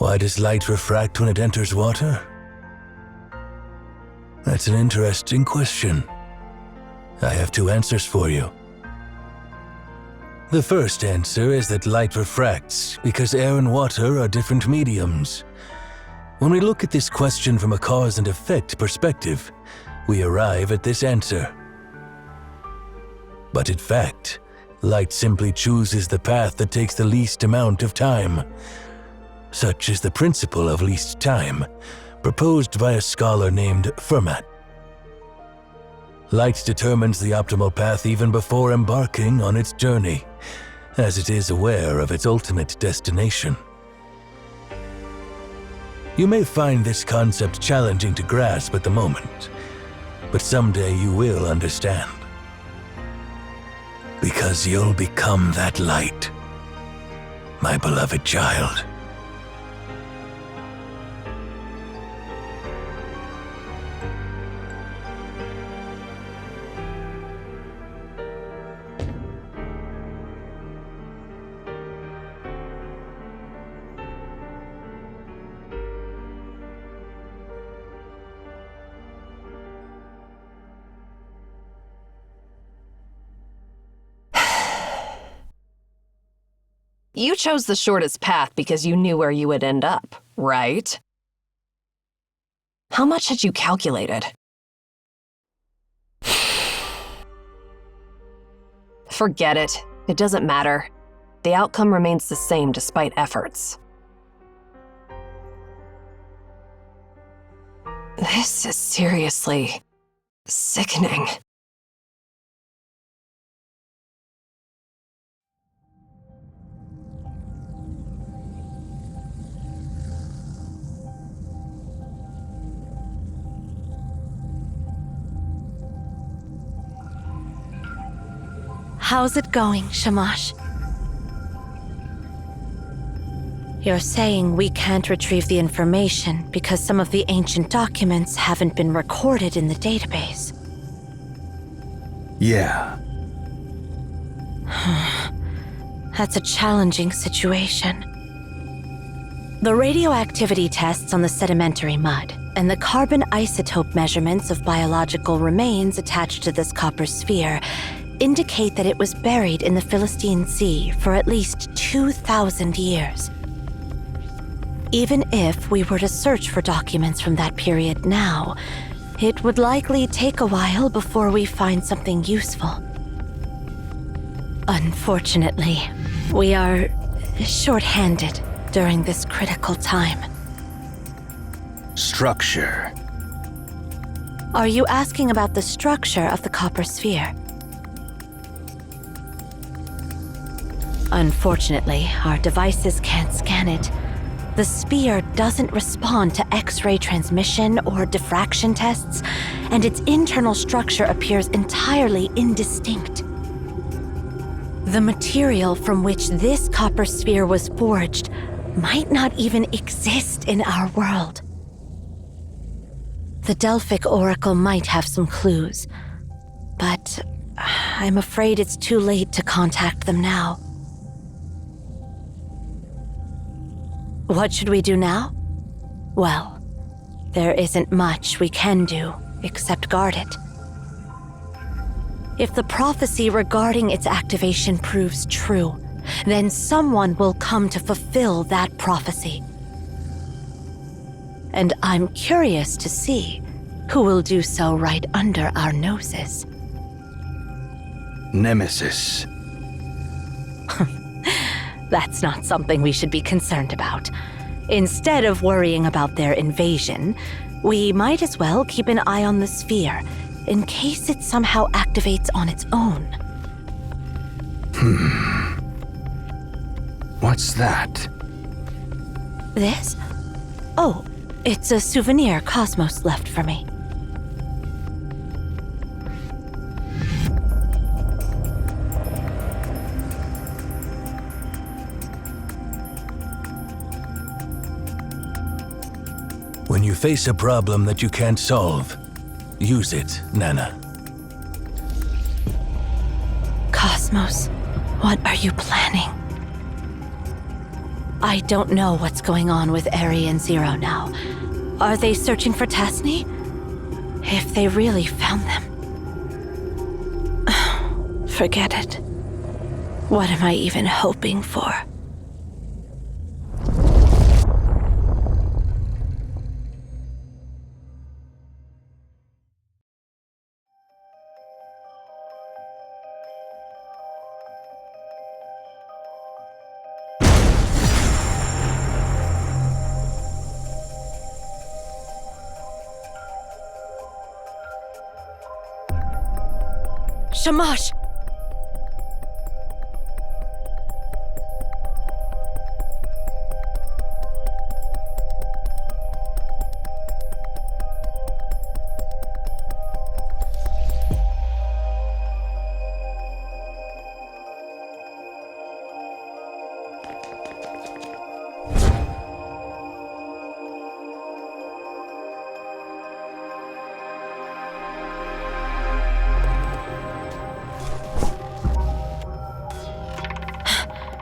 Why does light refract when it enters water? That's an interesting question. I have two answers for you. The first answer is that light refracts because air and water are different mediums. When we look at this question from a cause and effect perspective, we arrive at this answer. But in fact, light simply chooses the path that takes the least amount of time. Such is the principle of least time, proposed by a scholar named Fermat. Light determines the optimal path even before embarking on its journey, as it is aware of its ultimate destination. You may find this concept challenging to grasp at the moment, but someday you will understand. Because you'll become that light, my beloved child. You chose the shortest path because you knew where you would end up, right? How much had you calculated? Forget it. It doesn't matter. The outcome remains the same despite efforts. This is seriously sickening. How's it going, Shamash? You're saying we can't retrieve the information because some of the ancient documents haven't been recorded in the database. Yeah. That's a challenging situation. The radioactivity tests on the sedimentary mud and the carbon isotope measurements of biological remains attached to this copper sphere indicate that it was buried in the Philistine Sea for at least 2,000 years. Even if we were to search for documents from that period now, it would likely take a while before we find something useful. Unfortunately, we are short-handed during this critical time. Structure. Are you asking about the structure of the copper sphere? Unfortunately, our devices can't scan it. The sphere doesn't respond to X-ray transmission or diffraction tests, and its internal structure appears entirely indistinct. The material from which this copper sphere was forged might not even exist in our world. The Delphic Oracle might have some clues, but I'm afraid it's too late to contact them now. What should we do now? Well, there isn't much we can do except guard it. If the prophecy regarding its activation proves true, then someone will come to fulfill that prophecy. And I'm curious to see who will do so right under our noses. Nemesis. That's not something we should be concerned about. Instead of worrying about their invasion, we might as well keep an eye on the sphere in case it somehow activates on its own. What's that? This? Oh, it's a souvenir Cosmos left for me. When you face a problem that you can't solve, use it, Nana. Cosmos, what are you planning? I don't know what's going on with Eri and Zero now. Are they searching for Tasni? If they really found them... Forget it. What am I even hoping for? Shamash!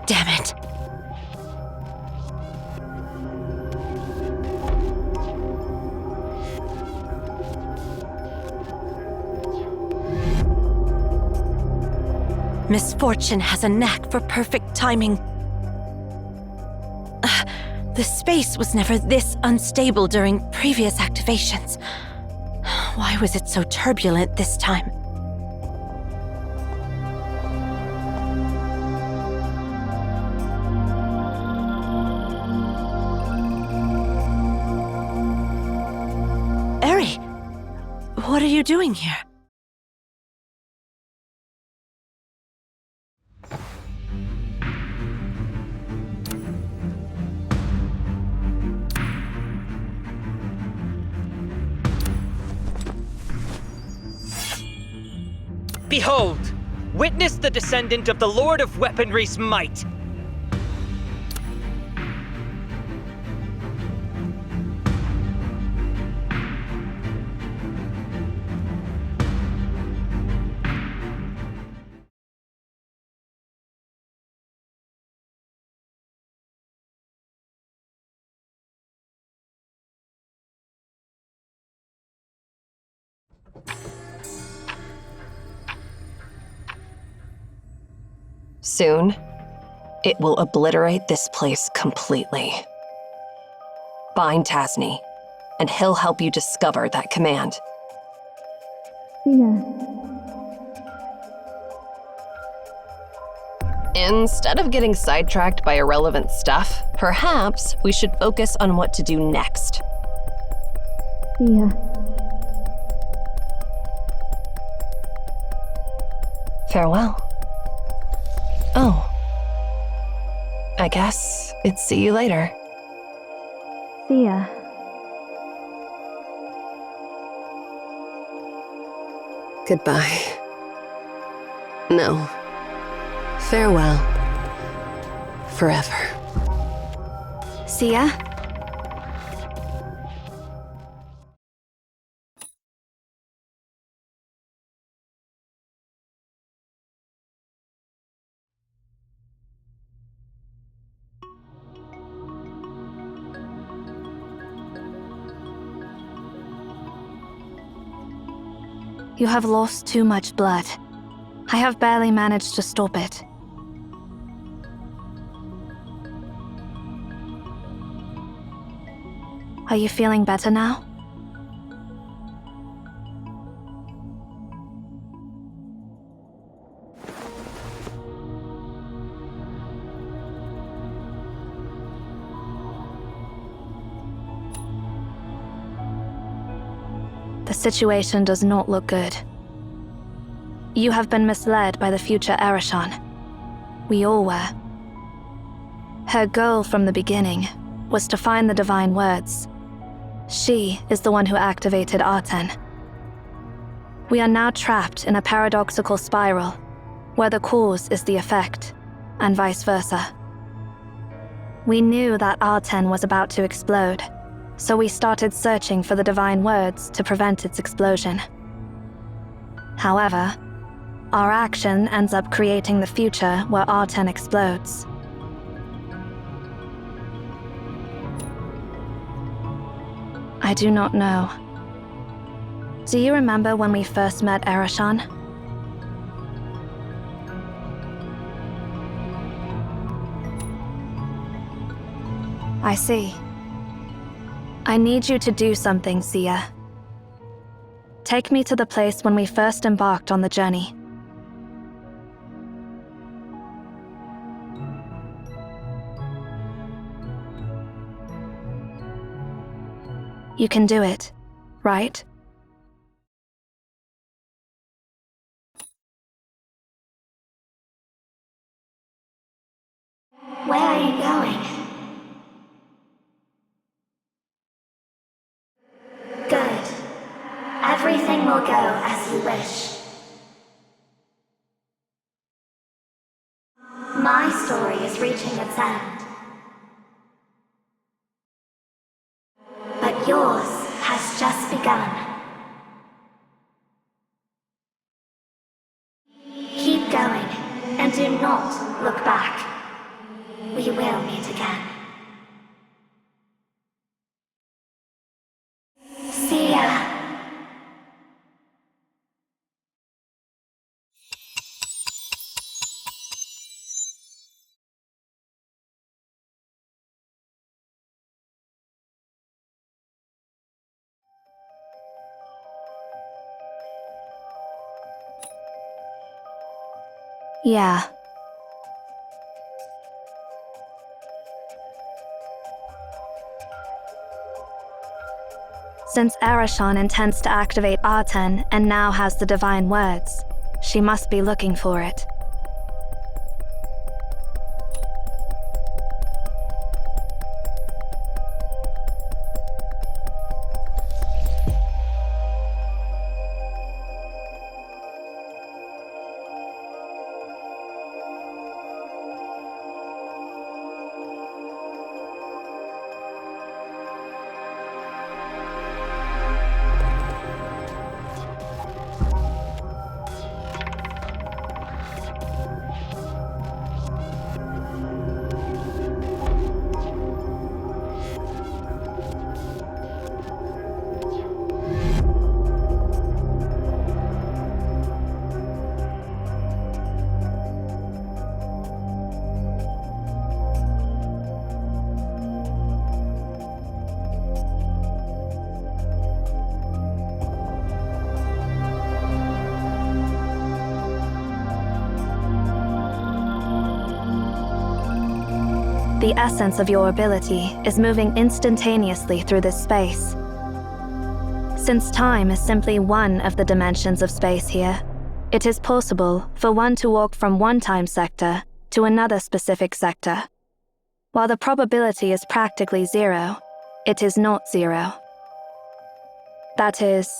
Damn it. Misfortune has a knack for perfect timing. The space was never this unstable during previous activations. Why was it so turbulent this time? Eri, what are you doing here? Behold! Witness the descendant of the Lord of Weaponry's might! Soon, it will obliterate this place completely. Find Tasni, and he'll help you discover that command. Yeah. Instead of getting sidetracked by irrelevant stuff, perhaps we should focus on what to do next. Yeah. Farewell. Oh. I guess it's see you later. See ya. Goodbye. No. Farewell. Forever. See ya. You have lost too much blood. I have barely managed to stop it. Are you feeling better now? The situation does not look good. You have been misled by the future Arashan. We all were. Her goal from the beginning was to find the divine words. She is the one who activated Arten. We are now trapped in a paradoxical spiral, where the cause is the effect, and vice versa. We knew that Arten was about to explode, so we started searching for the divine words to prevent its explosion. However, our action ends up creating the future where Arten explodes. I do not know. Do you remember when we first met Arashan? I see. I need you to do something, Sia. Take me to the place when we first embarked on the journey. You can do it, right? Where are you going? Good. Everything will go as you wish. My story is reaching its end. But yours has just begun. Keep going, and do not look back. We will meet again. See ya. Yeah. Since Arashan intends to activate Arten and now has the divine words, she must be looking for it. The essence of your ability is moving instantaneously through this space. Since time is simply one of the dimensions of space here, it is possible for one to walk from one time sector to another specific sector. While the probability is practically zero, it is not zero. That is,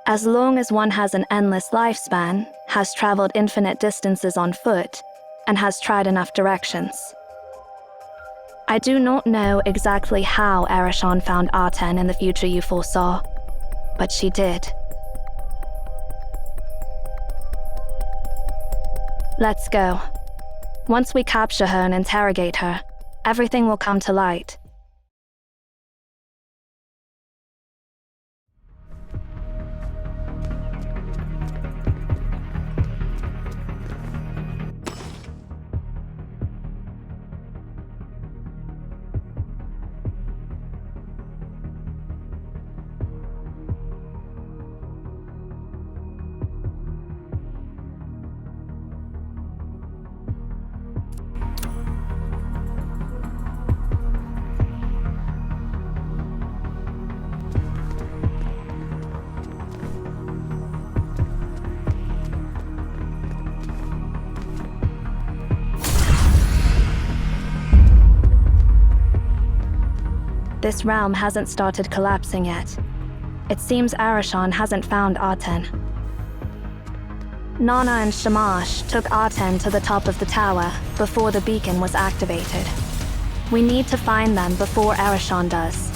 as long as one has an endless lifespan, has traveled infinite distances on foot, and has tried enough directions. I do not know exactly how Arashan found Arten in the future you foresaw, but she did. Let's go. Once we capture her and interrogate her, everything will come to light. This realm hasn't started collapsing yet. It seems Arashan hasn't found Arten. Nana and Shamash took Arten to the top of the tower before the beacon was activated. We need to find them before Arashan does.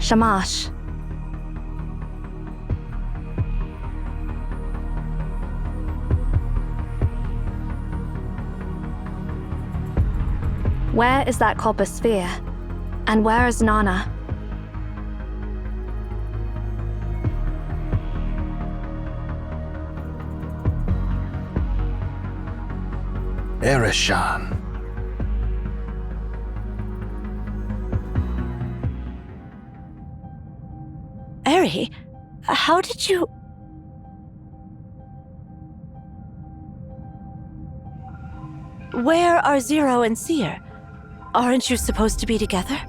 Shamash. Where is that copper sphere? And where is Nana? Ereshkigal. Eri, how did you... Where are Zero and Seer? Aren't you supposed to be together?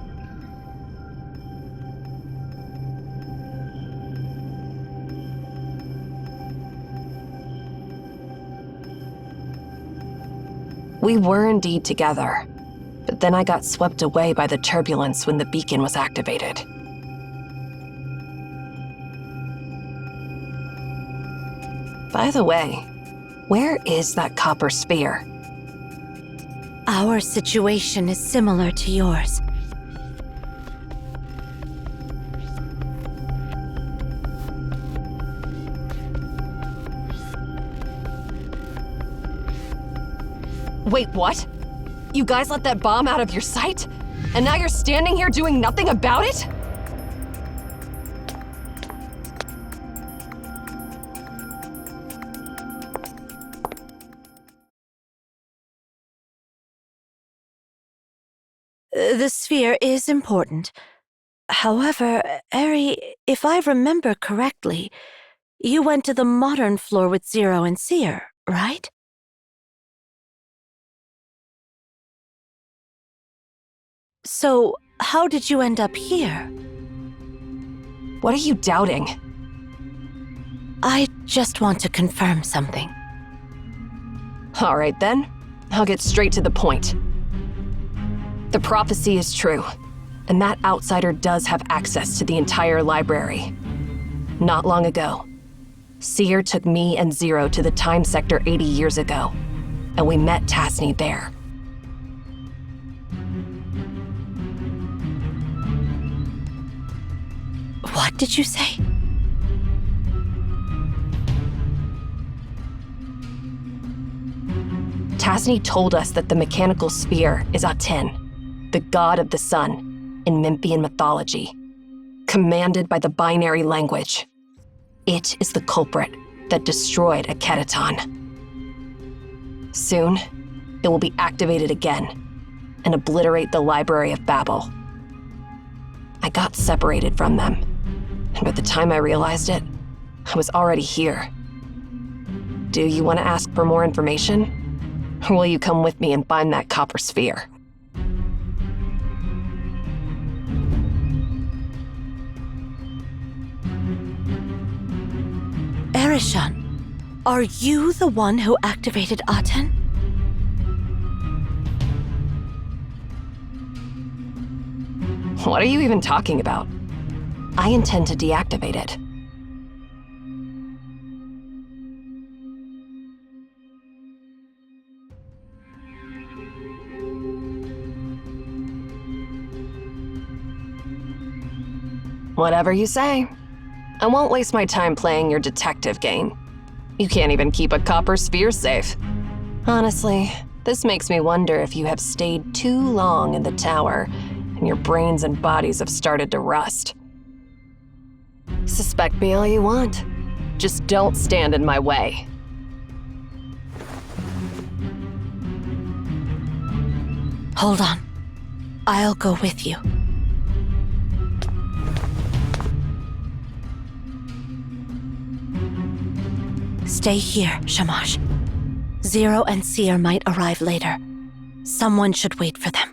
We were indeed together, but then I got swept away by the turbulence when the beacon was activated. By the way, where is that copper sphere? Our situation is similar to yours. Wait, what? You guys let that bomb out of your sight? And now you're standing here doing nothing about it? The sphere is important. However, Eri, if I remember correctly, you went to the modern floor with Zero and Seer, right? So, how did you end up here? What are you doubting? I just want to confirm something. All right then, I'll get straight to the point. The prophecy is true, and that outsider does have access to the entire library. Not long ago, Seer took me and Zero to the time sector 80 years ago, and we met Tasni there. What did you say? Tasni told us that the mechanical sphere is Aten, the god of the sun in Memphian mythology, commanded by the binary language. It is the culprit that destroyed Akedaton. Soon, it will be activated again and obliterate the Library of Babel. I got separated from them, and by the time I realized it, I was already here. Do you want to ask for more information? Or will you come with me and find that copper sphere? Ereshkigal, are you the one who activated Aten? What are you even talking about? I intend to deactivate it. Whatever you say. I won't waste my time playing your detective game. You can't even keep a copper sphere safe. Honestly, this makes me wonder if you have stayed too long in the tower and your brains and bodies have started to rust. Suspect me all you want. Just don't stand in my way. Hold on. I'll go with you. Stay here, Shamash. Zero and Seer might arrive later. Someone should wait for them.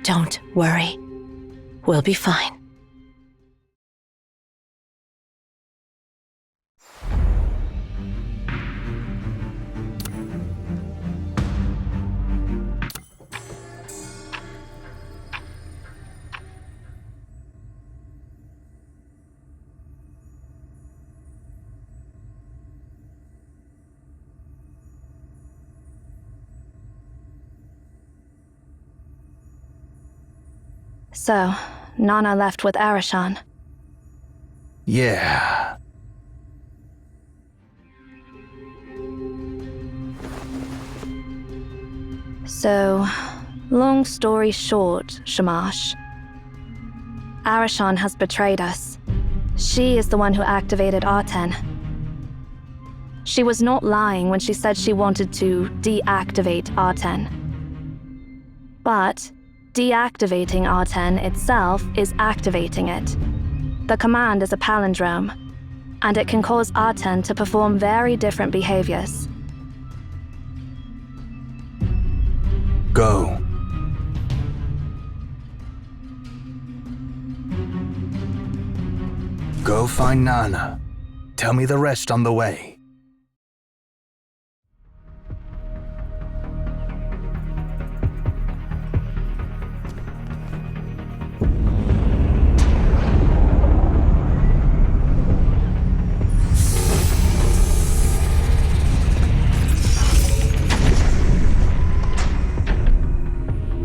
Don't worry. We'll be fine. So, Nana left with Arashan. Yeah. So, long story short, Shamash. Arashan has betrayed us. She is the one who activated Arten. She was not lying when she said she wanted to deactivate Arten. But deactivating Arten itself is activating it. The command is a palindrome, and it can cause Arten to perform very different behaviors. Go. Go find Nana. Tell me the rest on the way.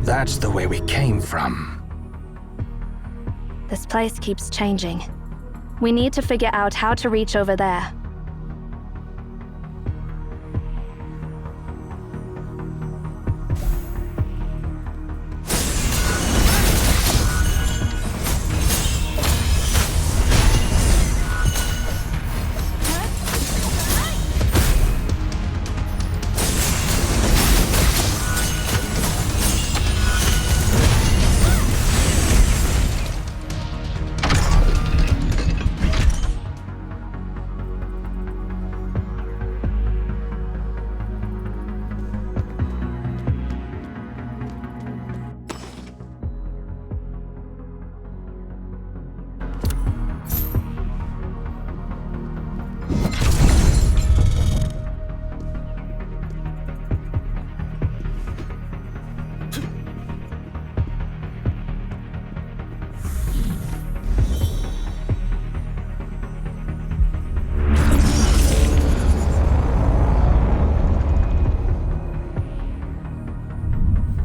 That's the way we came from. This place keeps changing. We need to figure out how to reach over there.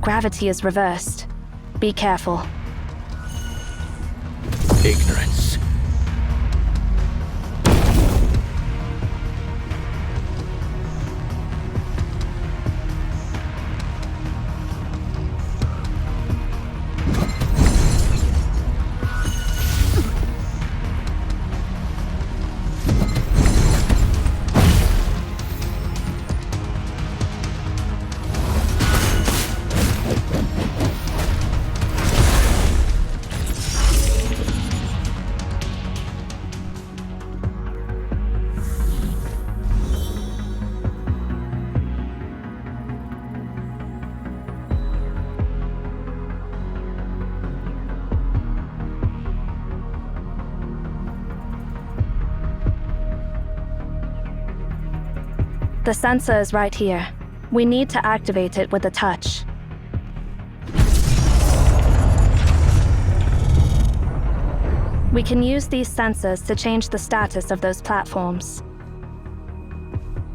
Gravity is reversed. Be careful. Ignorance. The sensor is right here. We need to activate it with a touch. We can use these sensors to change the status of those platforms.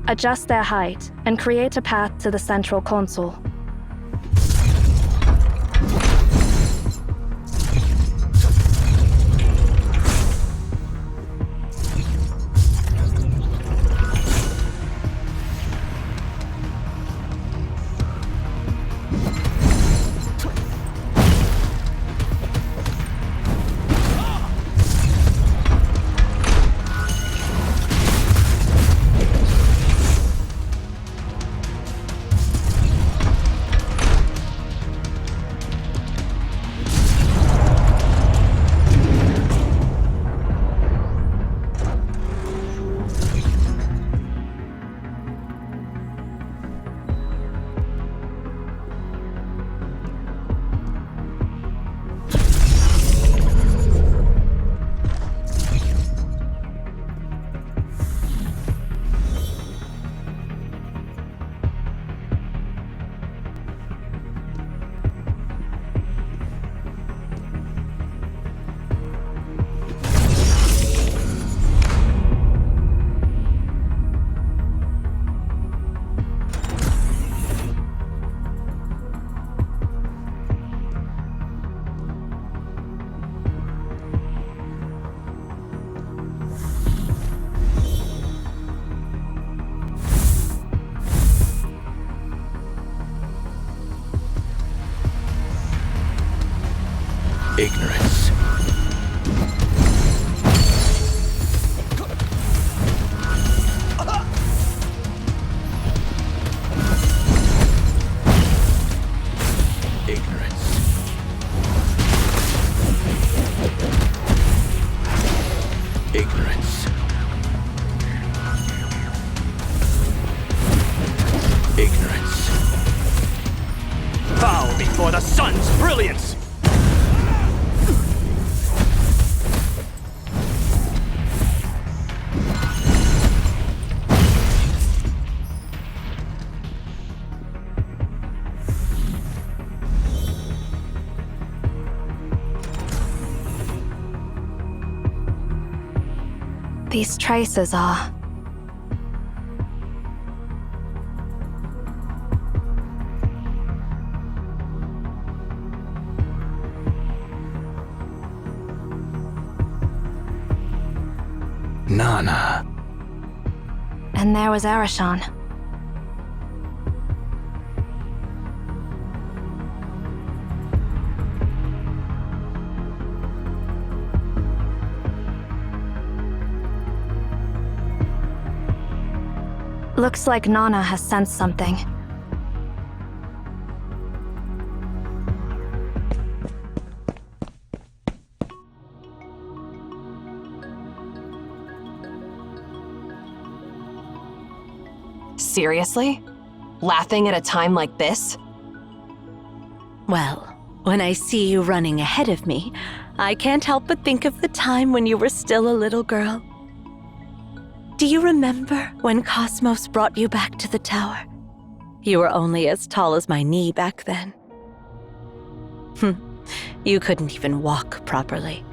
Adjust their height and create a path to the central console. Ignorance. Ignorance. Ignorance. Bow before the sun's brilliance! These traces are... Nana. And there was Arashan. Looks like Nana has sensed something. Seriously? Laughing at a time like this? Well, when I see you running ahead of me, I can't help but think of the time when you were still a little girl. Do you remember when Cosmos brought you back to the tower? You were only as tall as my knee back then. You couldn't even walk properly.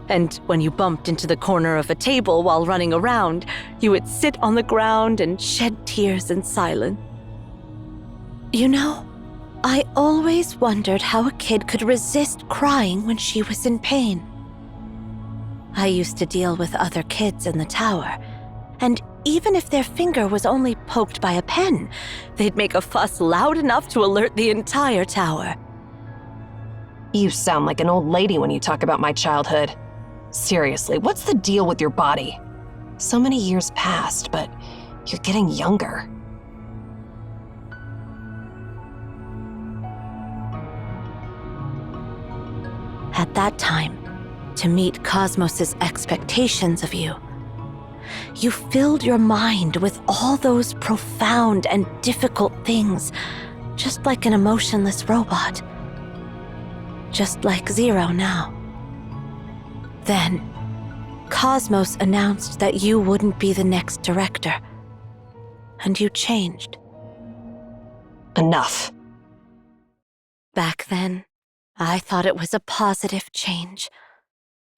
And when you bumped into the corner of a table while running around, you would sit on the ground and shed tears in silence. You know, I always wondered how a kid could resist crying when she was in pain. I used to deal with other kids in the tower, and even if their finger was only poked by a pen, they'd make a fuss loud enough to alert the entire tower. You sound like an old lady when you talk about my childhood. Seriously, what's the deal with your body? So many years passed, but you're getting younger. At that time, to meet Cosmos's expectations of you, you filled your mind with all those profound and difficult things, just like an emotionless robot. Just like Zero now. Then, Cosmos announced that you wouldn't be the next director. And you changed. Enough. Back then, I thought it was a positive change.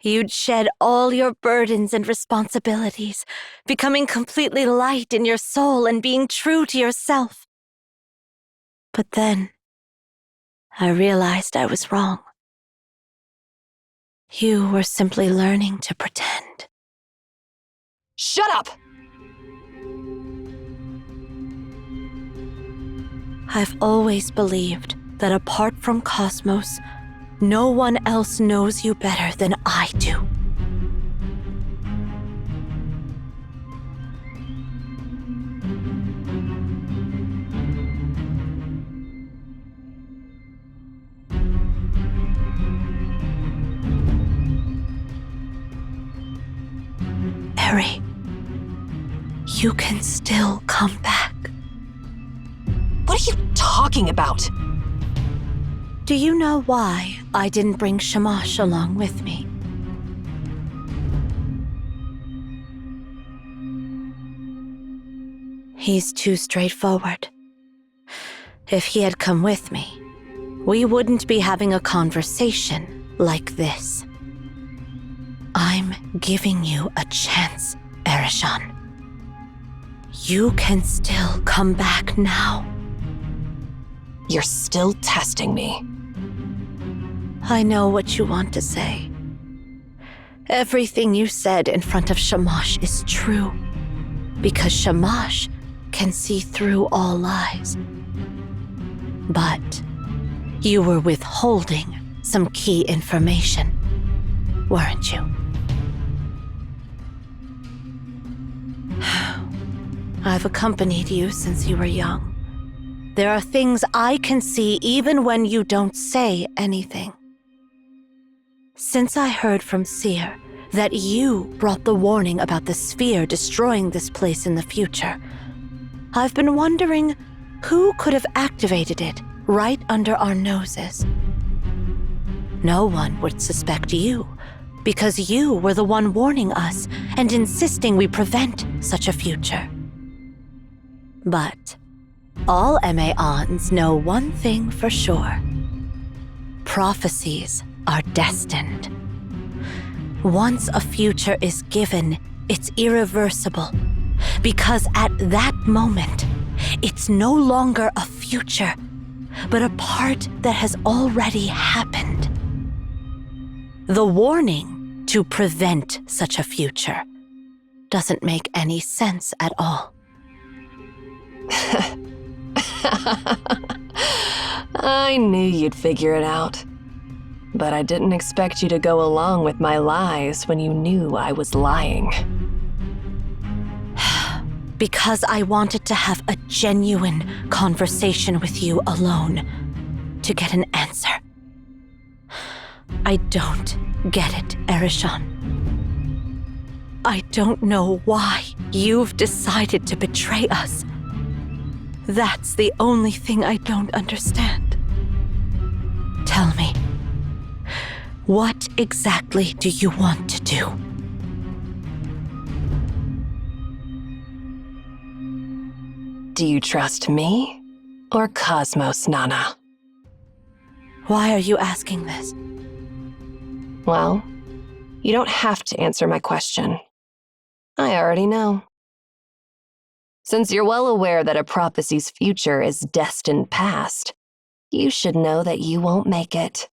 You'd shed all your burdens and responsibilities, becoming completely light in your soul and being true to yourself. But then, I realized I was wrong. You were simply learning to pretend. Shut up! I've always believed that apart from Cosmos, no one else knows you better than I do. Eri, you can still come back. What are you talking about? Do you know why I didn't bring Shamash along with me? He's too straightforward. If he had come with me, we wouldn't be having a conversation like this. I'm giving you a chance, Arashan. You can still come back now. You're still testing me. I know what you want to say. Everything you said in front of Shamash is true, because Shamash can see through all lies. But you were withholding some key information, weren't you? I've accompanied you since you were young. There are things I can see even when you don't say anything. Since I heard from Seer that you brought the warning about the sphere destroying this place in the future, I've been wondering who could have activated it right under our noses. No one would suspect you, because you were the one warning us and insisting we prevent such a future. But all MAONs know one thing for sure. Prophecies are destined. Once a future is given, it's irreversible, because at that moment, it's no longer a future, but a part that has already happened. The warning to prevent such a future doesn't make any sense at all. I knew you'd figure it out. But I didn't expect you to go along with my lies when you knew I was lying. Because I wanted to have a genuine conversation with you alone to get an answer. I don't get it, Ereshkigal. I don't know why you've decided to betray us. That's the only thing I don't understand. Tell me, what exactly do you want to do? Do you trust me or Cosmos, Nana? Why are you asking this? Well, you don't have to answer my question. I already know. Since you're well aware that a prophecy's future is destined past, you should know that you won't make it.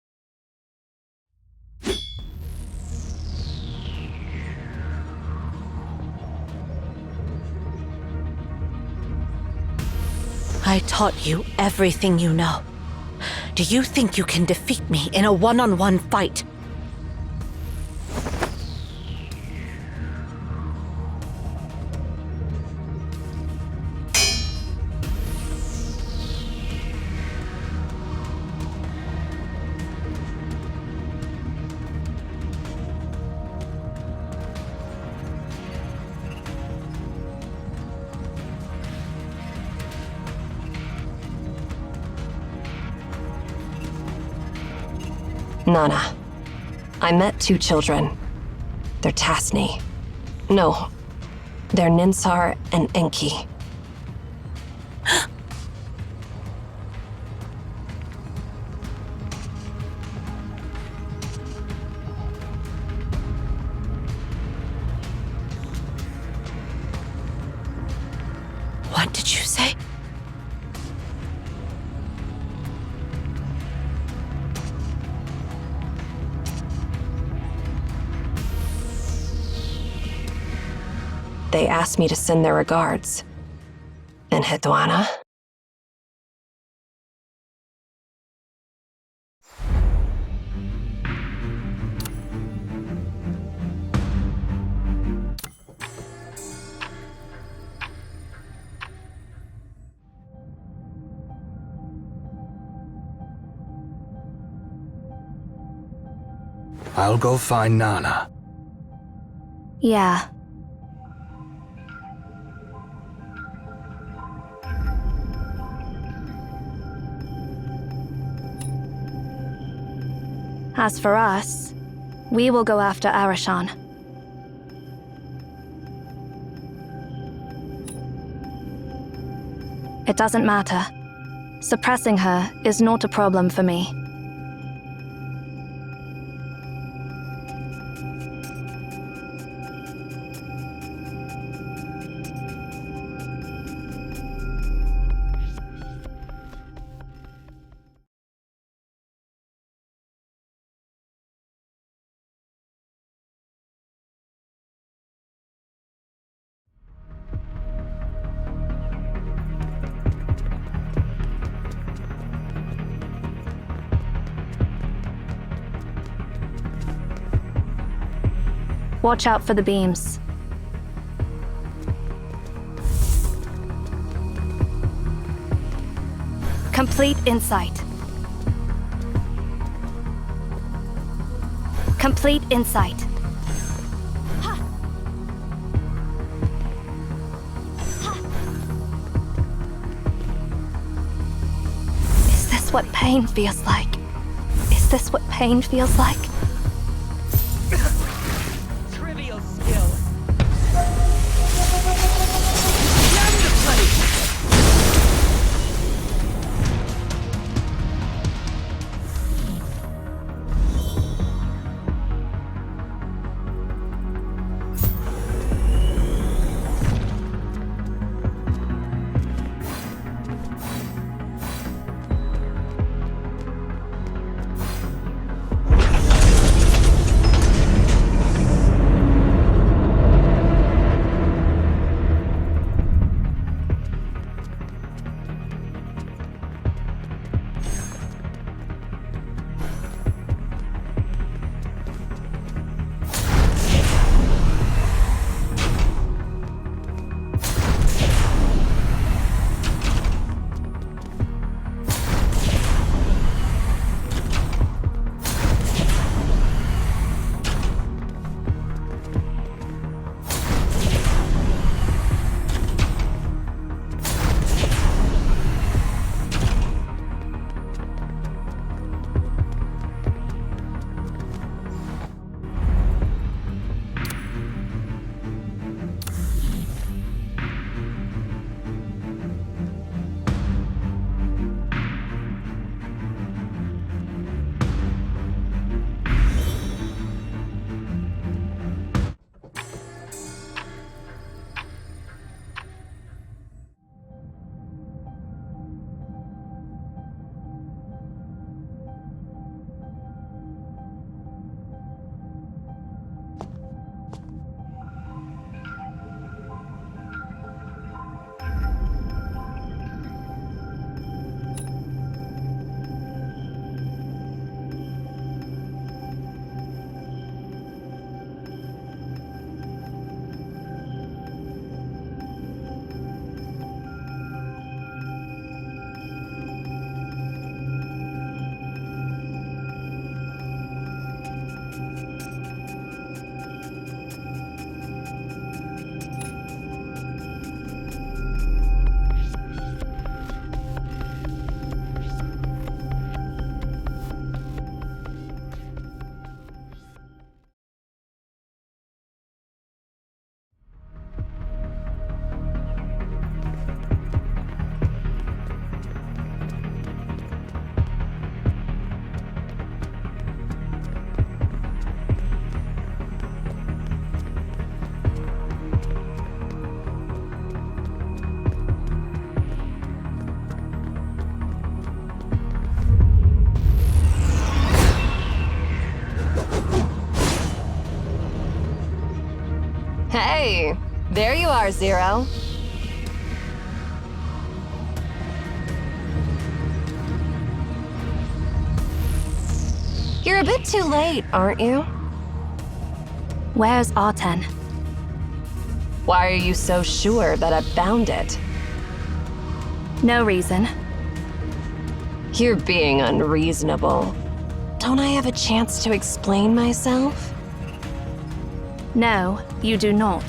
I taught you everything you know. Do you think you can defeat me in a one-on-one fight? Nana, I met two children. They're Tasni. No, they're Ninsar and Enki. What did you say? They asked me to send their regards. And Hedwana? I'll go find Nana. Yeah. As for us, we will go after Ereshkigal. It doesn't matter. Suppressing her is not a problem for me. Watch out for the beams. Complete insight. Complete insight. Is this what pain feels like? Is this what pain feels like? Trivial skill. Damn the place! Hey, there you are, Zero. You're a bit too late, aren't you? Where's Arten? Why are you so sure that I found it? No reason. You're being unreasonable. Don't I have a chance to explain myself? No, you do not.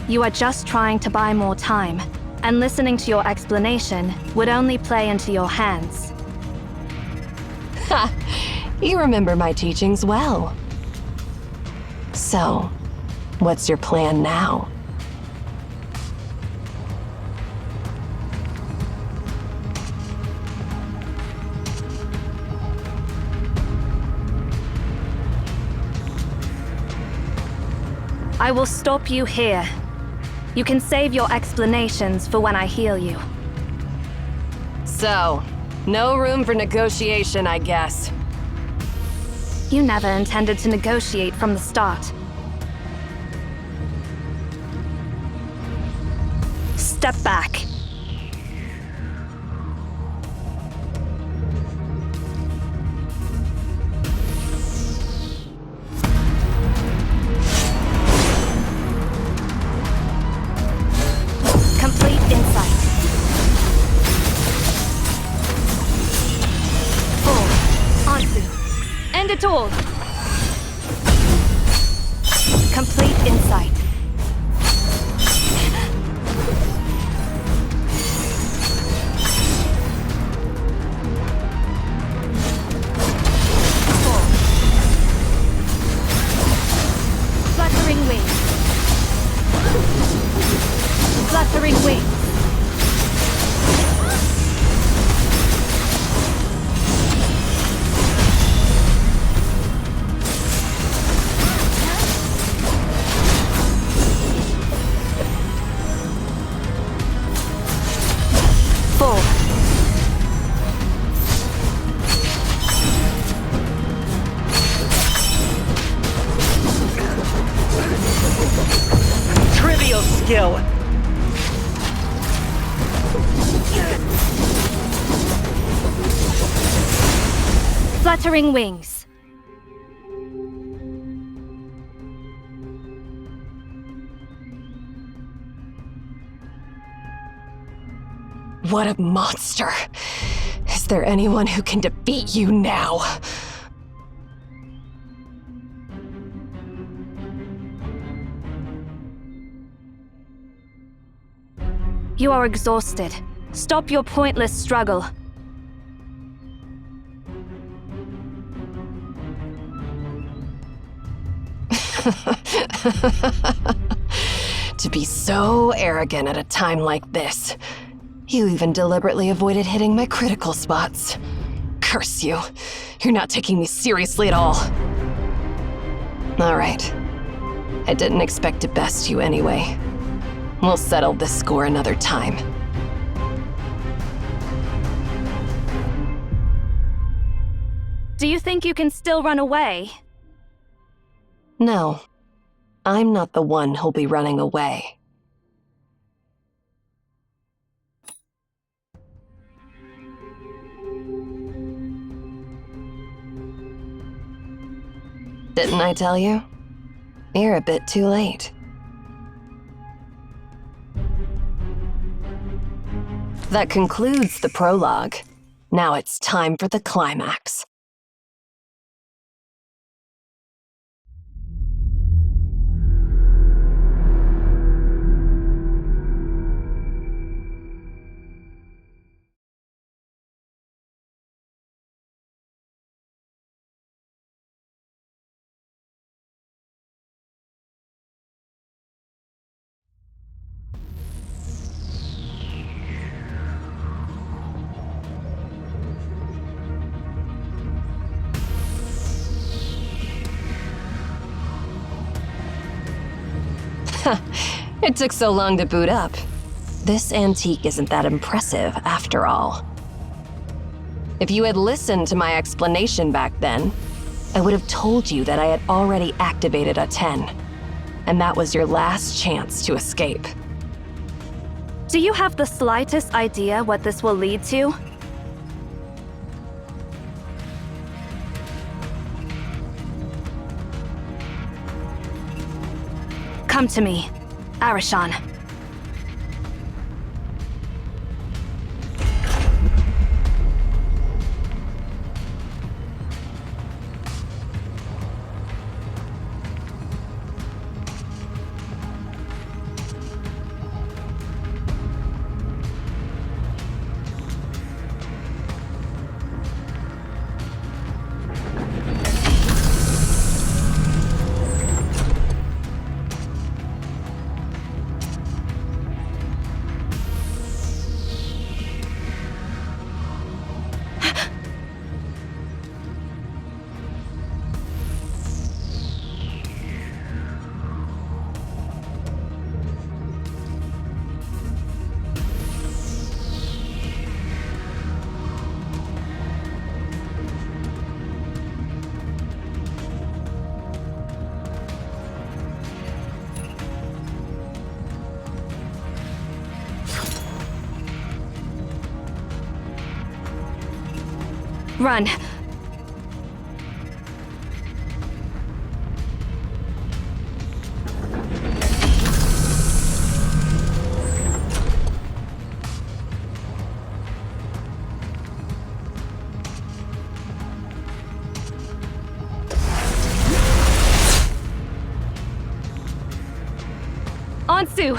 You are just trying to buy more time, and listening to your explanation would only play into your hands. Ha! You remember my teachings well. So, what's your plan now? I will stop you here. You can save your explanations for when I heal you. So, no room for negotiation, I guess. You never intended to negotiate from the start. Step back. it all! Complete insight. Fluttering wings. Fluttering wings. Trivial skill! Fluttering wings. What a monster! Is there anyone who can defeat you now? You are exhausted. Stop your pointless struggle. To be so arrogant at a time like this. You even deliberately avoided hitting my critical spots. Curse you. You're not taking me seriously at all. All right. I didn't expect to best you anyway. We'll settle this score another time. Do you think you can still run away? No. I'm not the one who'll be running away. Didn't I tell you? You're a bit too late. That concludes the prologue. Now it's time for the climax. It took so long to boot up. This antique isn't that impressive, after all. If you had listened to my explanation back then, I would have told you that I had already activated a 10, and that was your last chance to escape. Do you have the slightest idea what this will lead to? Come to me, Arashan. Run. Ansu!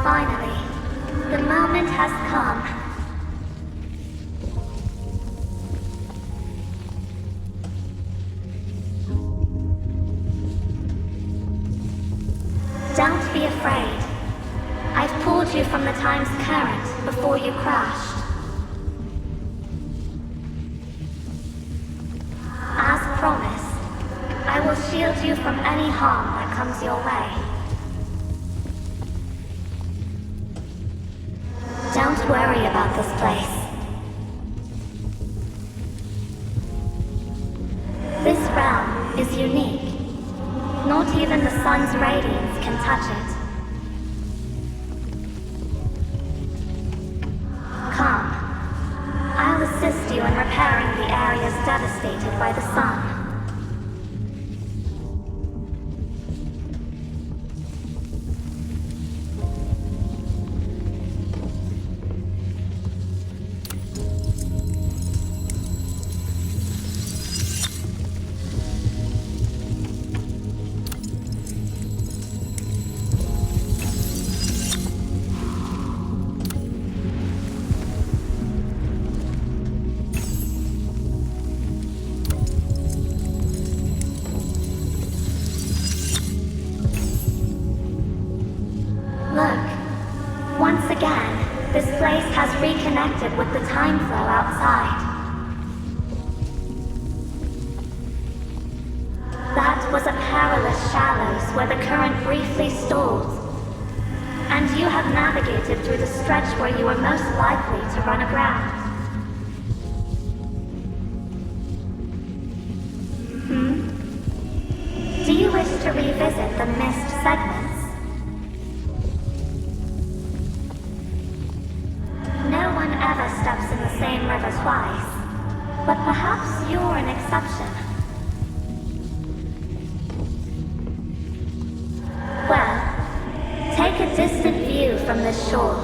Finally, the moment has come. Don't be afraid. I've pulled you from the time's current before you crashed. As promised, I will shield you from any harm that comes your way. Don't worry about this place. This realm is unique. Not even the sun's radiance can touch it. Come. I'll assist you in repairing the areas devastated by the sun. Look, once again, this place has reconnected with the time flow outside. That was a perilous shallows where the current briefly stalled. And you have navigated through the stretch where you were most likely to run aground. Do you wish to revisit the missed segments? No one ever steps in the same river twice, but perhaps you're an exception. Well, take a distant view from this shore.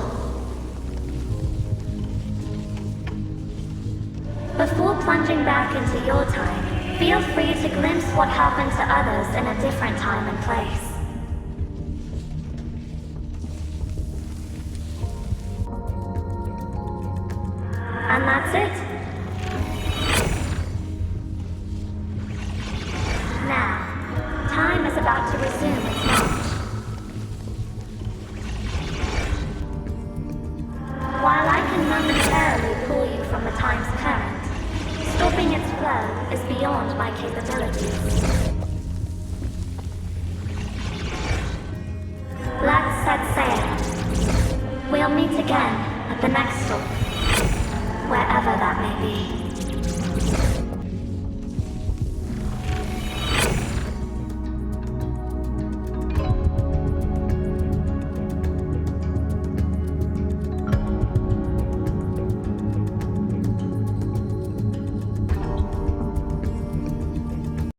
Before plunging back into your time, feel free to glimpse what happened to others in a different time and place. And that's it. Now, time is about to resume its march. While I can momentarily pull you from the time's current, stopping its flow is beyond my capabilities. Let's set sail. again at the next stop. Wherever that may be.